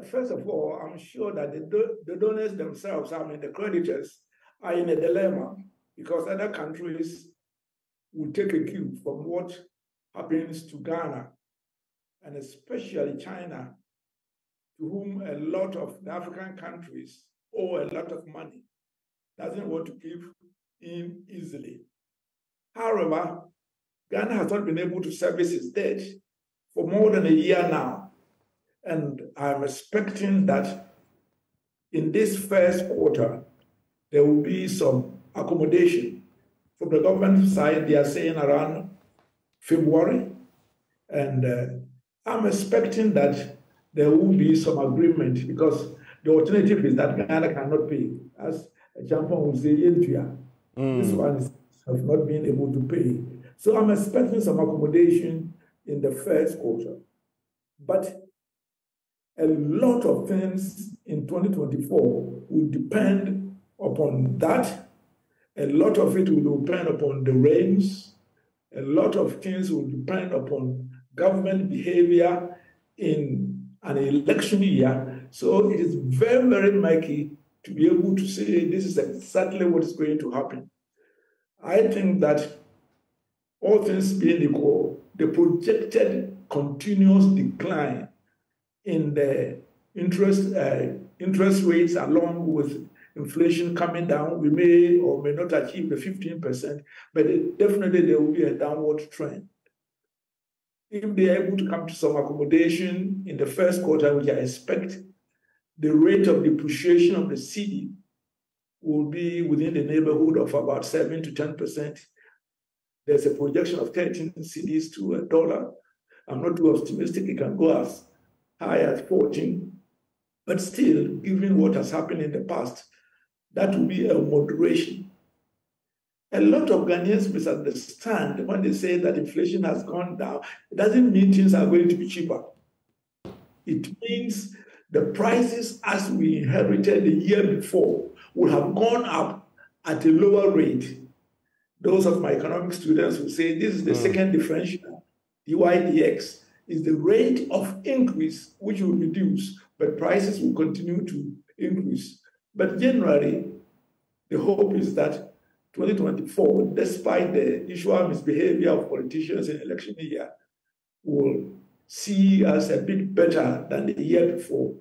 first of all, I'm sure that the donors themselves, I mean, the creditors, are in a dilemma because other countries will take a cue from what happens to Ghana, and especially China, to whom a lot of the African countries owe a lot of money, doesn't want to give in easily. However, Ghana has not been able to service its debt for more than a year now. And I'm expecting that in this first quarter, there will be some accommodation. From the government side, they are saying around February. And I'm expecting that there will be some agreement because the alternative is that Ghana cannot pay. As a champion will say, this one has not been able to pay. So I'm expecting some accommodation in the first quarter. But a lot of things in 2024 will depend upon that. A lot of it will depend upon the rains. A lot of things will depend upon government behavior in an election year. So it is very, very murky to be able to say this is exactly what is going to happen. I think that all things being equal, the projected continuous decline in the interest rates along with inflation coming down, we may or may not achieve the 15%, but definitely there will be a downward trend. If they are able to come to some accommodation in the first quarter, which I expect, the rate of depreciation of the cedi will be within the neighborhood of about 7 to 10%. There's a projection of 13 cedis to a dollar. I'm not too optimistic. It can go as high as 14. But still, given what has happened in the past, that will be a moderation. A lot of Ghanaians misunderstand when they say that inflation has gone down. It doesn't mean things are going to be cheaper. It means the prices as we inherited the year before will have gone up at a lower rate. Those of my economic students will say this is the second differential, DY/DX, is the rate of increase which will reduce, but prices will continue to increase. But generally, the hope is that 2024, despite the usual misbehavior of politicians in election year, will see us a bit better than the year before.